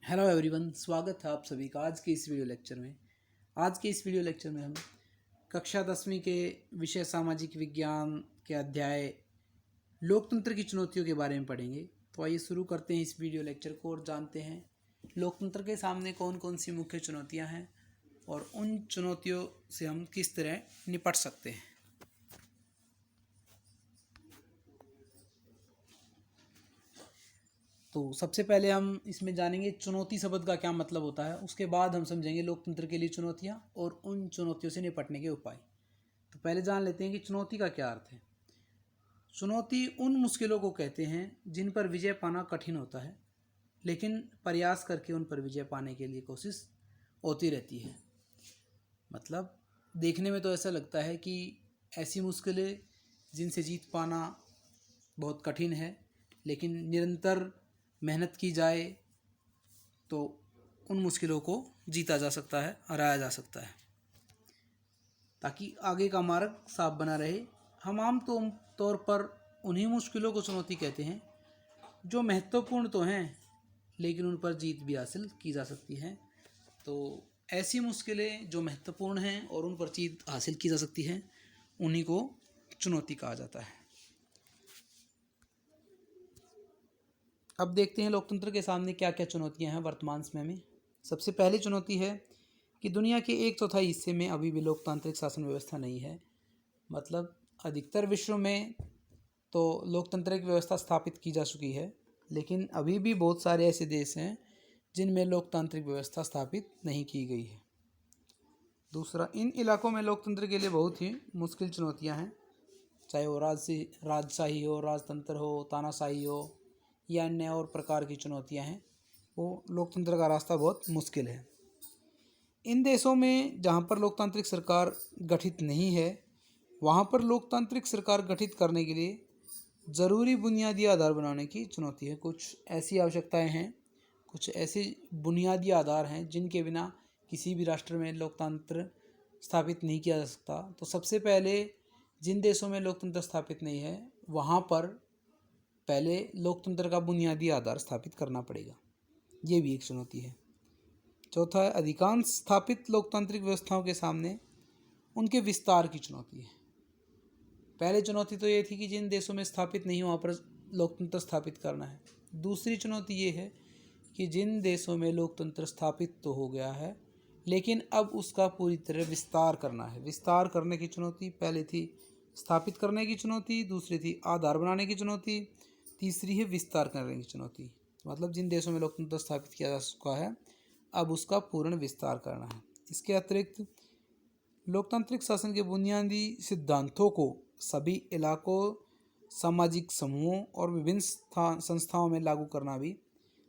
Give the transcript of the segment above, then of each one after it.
Hello everyone, स्वागत है आप सभी का आज के इस वीडियो लेक्चर में। आज के इस वीडियो लेक्चर में हम कक्षा 10वीं के विषय सामाजिक विज्ञान के अध्याय लोकतंत्र की चुनौतियों के बारे में पढ़ेंगे। तो आइए शुरू करते हैं इस वीडियो लेक्चर को और जानते हैं लोकतंत्र के सामने कौन कौन सी मुख्य चुनौतियाँ हैं और उन चुनौतियों से हम किस तरह निपट सकते हैं। तो सबसे पहले हम इसमें जानेंगे चुनौती शब्द का क्या मतलब होता है, उसके बाद हम समझेंगे लोकतंत्र के लिए चुनौतियाँ और उन चुनौतियों से निपटने के उपाय। तो पहले जान लेते हैं कि चुनौती का क्या अर्थ है। चुनौती उन मुश्किलों को कहते हैं जिन पर विजय पाना कठिन होता है, लेकिन प्रयास करके उन पर विजय पाने के लिए कोशिश होती रहती है। मतलब देखने में तो ऐसा लगता है कि ऐसी मुश्किलें जिनसे जीत पाना बहुत कठिन है, लेकिन निरंतर मेहनत की जाए तो उन मुश्किलों को जीता जा सकता है, हराया जा सकता है, ताकि आगे का मार्ग साफ बना रहे। हम आम तौर पर उन्हीं मुश्किलों को चुनौती कहते हैं जो महत्वपूर्ण तो हैं, लेकिन उन पर जीत भी हासिल की जा सकती है। तो ऐसी मुश्किलें जो महत्वपूर्ण हैं और उन पर जीत हासिल की जा सकती है, उन्हीं को चुनौती कहा जाता है। अब देखते हैं लोकतंत्र के सामने क्या क्या चुनौतियां हैं वर्तमान समय में। सबसे पहली चुनौती है कि दुनिया के 1/4 हिस्से में अभी भी लोकतांत्रिक शासन व्यवस्था नहीं है। मतलब अधिकतर विश्व में तो लोकतांत्रिक व्यवस्था स्थापित की जा चुकी है, लेकिन अभी भी बहुत सारे ऐसे देश हैं जिनमें लोकतांत्रिक व्यवस्था स्थापित नहीं की गई है। दूसरा, इन इलाकों में लोकतंत्र के लिए बहुत ही मुश्किल चुनौतियां हैं, चाहे वो राजशाही हो, राजतंत्र हो, तानाशाही हो या अन्य और प्रकार की चुनौतियां हैं। वो लोकतंत्र का रास्ता बहुत मुश्किल है। इन देशों में जहाँ पर लोकतांत्रिक सरकार गठित नहीं है, वहाँ पर लोकतांत्रिक सरकार गठित करने के लिए ज़रूरी बुनियादी आधार बनाने की चुनौती है। कुछ ऐसी आवश्यकताएं हैं, कुछ ऐसे बुनियादी आधार हैं जिनके बिना किसी भी राष्ट्र में लोकतंत्र स्थापित नहीं किया जा सकता। तो सबसे पहले जिन देशों में लोकतंत्र स्थापित नहीं है, वहाँ पर पहले लोकतंत्र का बुनियादी आधार स्थापित करना पड़ेगा। ये भी एक चुनौती है। चौथा है, अधिकांश स्थापित लोकतांत्रिक व्यवस्थाओं के सामने उनके विस्तार की चुनौती है। पहले चुनौती तो ये थी कि जिन देशों में स्थापित नहीं वहाँ पर लोकतंत्र स्थापित करना है। दूसरी चुनौती ये है कि जिन देशों में लोकतंत्र स्थापित तो हो गया है, लेकिन अब उसका पूरी तरह विस्तार करना है। विस्तार करने की चुनौती पहले थी, स्थापित करने की चुनौती दूसरी थी, आधार बनाने की चुनौती तीसरी है, विस्तार करने की चुनौती। मतलब जिन देशों में लोकतंत्र स्थापित किया जा चुका है, अब उसका पूर्ण विस्तार करना है। इसके अतिरिक्त लोकतांत्रिक शासन के बुनियादी सिद्धांतों को सभी इलाकों, सामाजिक समूहों और विभिन्न संस्थाओं में लागू करना भी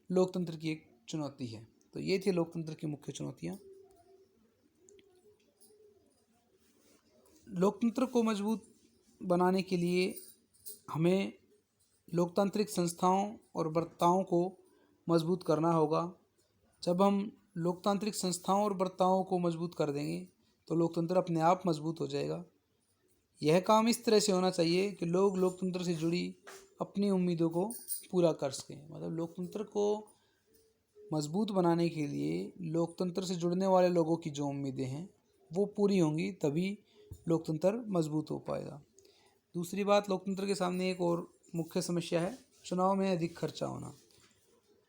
लोकतंत्र की एक चुनौती है। तो ये थी लोकतंत्र की मुख्य चुनौतियाँ। लोकतंत्र को मजबूत बनाने के लिए हमें लोकतांत्रिक संस्थाओं और बर्तावों को मजबूत करना होगा। जब हम लोकतांत्रिक संस्थाओं और बर्तावों को मजबूत कर देंगे तो लोकतंत्र अपने आप मजबूत हो जाएगा। यह काम इस तरह से होना चाहिए कि लोग लोकतंत्र से जुड़ी अपनी उम्मीदों को पूरा कर सकें। मतलब लोकतंत्र को मजबूत बनाने के लिए लोकतंत्र से जुड़ने वाले लोगों की जो उम्मीदें हैं वो पूरी होंगी, तभी लोकतंत्र मजबूत हो पाएगा। दूसरी बात, लोकतंत्र के सामने एक और मुख्य समस्या है चुनाव में अधिक खर्चा होना।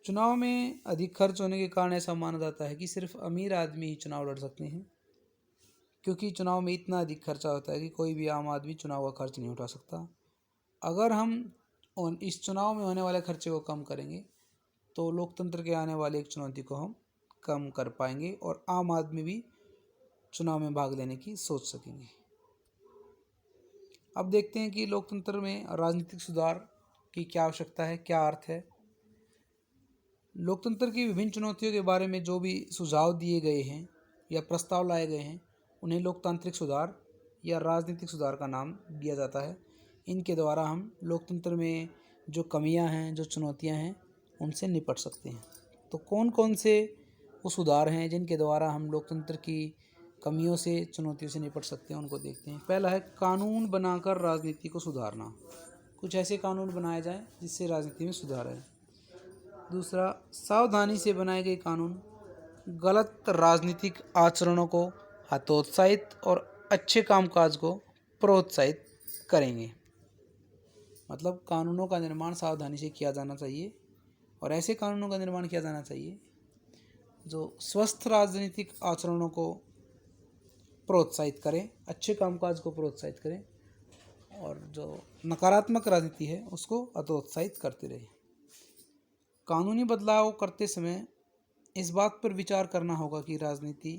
चुनाव में अधिक खर्च होने के कारण ऐसा माना जाता है कि सिर्फ अमीर आदमी ही चुनाव लड़ सकते हैं, क्योंकि चुनाव में इतना अधिक खर्चा होता है कि कोई भी आम आदमी चुनाव का खर्च नहीं उठा सकता। अगर हम इस चुनाव में होने वाले खर्चे को कम करेंगे तो लोकतंत्र के आने वाली एक चुनौती को हम कम कर पाएंगे और आम आदमी भी चुनाव में भाग लेने की सोच सकेंगे। अब देखते हैं कि लोकतंत्र में राजनीतिक सुधार की क्या आवश्यकता है, क्या अर्थ है। लोकतंत्र की विभिन्न चुनौतियों के बारे में जो भी सुझाव दिए गए हैं या प्रस्ताव लाए गए हैं, उन्हें लोकतांत्रिक सुधार या राजनीतिक सुधार का नाम दिया जाता है। इनके द्वारा हम लोकतंत्र में जो कमियां हैं, जो चुनौतियां हैं, उनसे निपट सकते हैं। तो कौन कौन से वो सुधार हैं जिनके द्वारा हम लोकतंत्र की कमियों से, चुनौतियों से निपट सकते हैं, उनको देखते हैं। पहला है कानून बनाकर राजनीति को सुधारना। कुछ ऐसे कानून बनाए जाएं जिससे राजनीति में सुधार आए। दूसरा, सावधानी से बनाए गए कानून गलत राजनीतिक आचरणों को हतोत्साहित और अच्छे कामकाज को प्रोत्साहित करेंगे। मतलब कानूनों का निर्माण सावधानी से किया जाना चाहिए और ऐसे कानूनों का निर्माण किया जाना चाहिए जो स्वस्थ राजनीतिक आचरणों को प्रोत्साहित करें, अच्छे कामकाज को प्रोत्साहित करें और जो नकारात्मक राजनीति है उसको हतोत्साहित करते रहे। कानूनी बदलाव करते समय इस बात पर विचार करना होगा कि राजनीति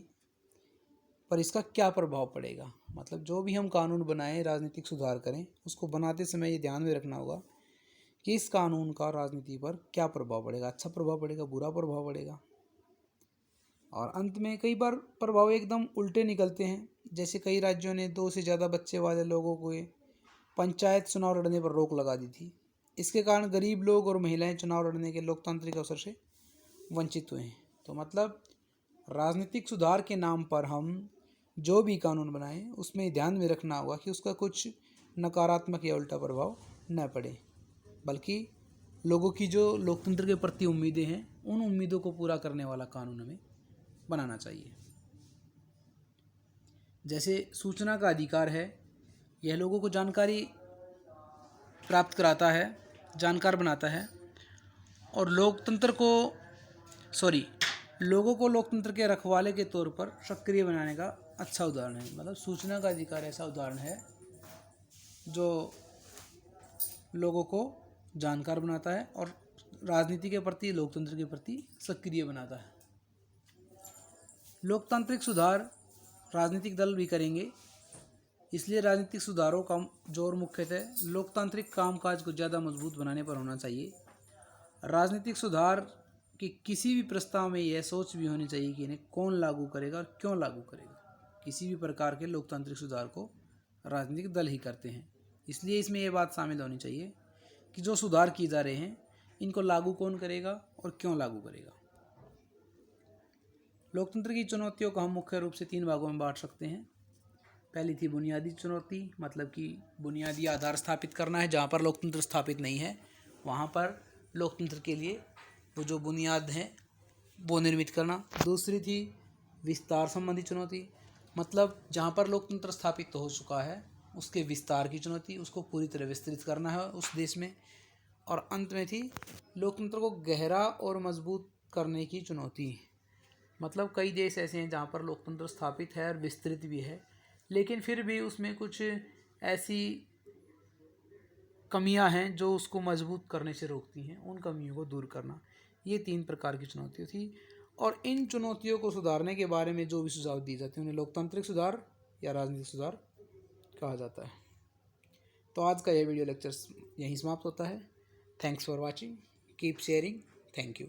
पर इसका क्या प्रभाव पड़ेगा। मतलब जो भी हम कानून बनाएं, राजनीतिक सुधार करें, उसको बनाते समय ये ध्यान में रखना होगा कि इस कानून का राजनीति पर क्या प्रभाव पड़ेगा, अच्छा प्रभाव पड़ेगा, बुरा प्रभाव पड़ेगा। और अंत में कई बार प्रभाव एकदम उल्टे निकलते हैं। जैसे कई राज्यों ने 2 से ज़्यादा बच्चे वाले लोगों को पंचायत चुनाव लड़ने पर रोक लगा दी थी। इसके कारण गरीब लोग और महिलाएं चुनाव लड़ने के लोकतांत्रिक अवसर से वंचित हुए हैं। तो मतलब राजनीतिक सुधार के नाम पर हम जो भी कानून बनाएं उसमें ध्यान में रखना होगा कि उसका कुछ नकारात्मक या उल्टा प्रभाव न पड़े, बल्कि लोगों की जो लोकतंत्र के प्रति उम्मीदें हैं उन उम्मीदों को पूरा करने वाला कानून हमें बनाना चाहिए। जैसे सूचना का अधिकार है, यह लोगों को जानकारी प्राप्त कराता है, जानकार बनाता है और लोगों को लोकतंत्र के रखवाले के तौर पर सक्रिय बनाने का अच्छा उदाहरण है। मतलब सूचना का अधिकार ऐसा उदाहरण है जो लोगों को जानकार बनाता है और राजनीति के प्रति, लोकतंत्र के प्रति सक्रिय बनाता है। लोकतांत्रिक सुधार राजनीतिक दल भी करेंगे, इसलिए राजनीतिक सुधारों का जोर मुख्यतः लोकतांत्रिक कामकाज को ज़्यादा मजबूत बनाने पर होना चाहिए। राजनीतिक सुधार के किसी भी प्रस्ताव में यह सोच भी होनी चाहिए कि इन्हें कौन लागू करेगा और क्यों लागू करेगा। किसी भी प्रकार के लोकतांत्रिक सुधार को राजनीतिक दल ही करते हैं, इसलिए इसमें यह बात शामिल होनी चाहिए कि जो सुधार किए जा रहे हैं इनको लागू कौन करेगा और क्यों लागू करेगा। लोकतंत्र की चुनौतियों को हम मुख्य रूप से 3 भागों में बांट सकते हैं। पहली थी बुनियादी चुनौती, मतलब कि बुनियादी आधार स्थापित करना है। जहाँ पर लोकतंत्र स्थापित नहीं है वहाँ पर लोकतंत्र के लिए वो जो बुनियाद है वो निर्मित करना। दूसरी थी विस्तार संबंधी चुनौती, मतलब जहाँ पर लोकतंत्र स्थापित हो चुका है उसके विस्तार की चुनौती, उसको पूरी तरह विस्तृत करना है उस देश में। और अंत में थी लोकतंत्र को गहरा और मजबूत करने की चुनौती। मतलब कई देश ऐसे हैं जहाँ पर लोकतंत्र स्थापित है और विस्तृत भी है, लेकिन फिर भी उसमें कुछ ऐसी कमियां हैं जो उसको मजबूत करने से रोकती हैं। उन कमियों को दूर करना, ये 3 प्रकार की चुनौतियाँ थी। और इन चुनौतियों को सुधारने के बारे में जो भी सुझाव दिए जाते हैं उन्हें लोकतांत्रिक सुधार या राजनीतिक सुधार कहा जाता है। तो आज का यह वीडियो लेक्चर यहीं समाप्त होता है। Thanks for watching, keep sharing, thank you.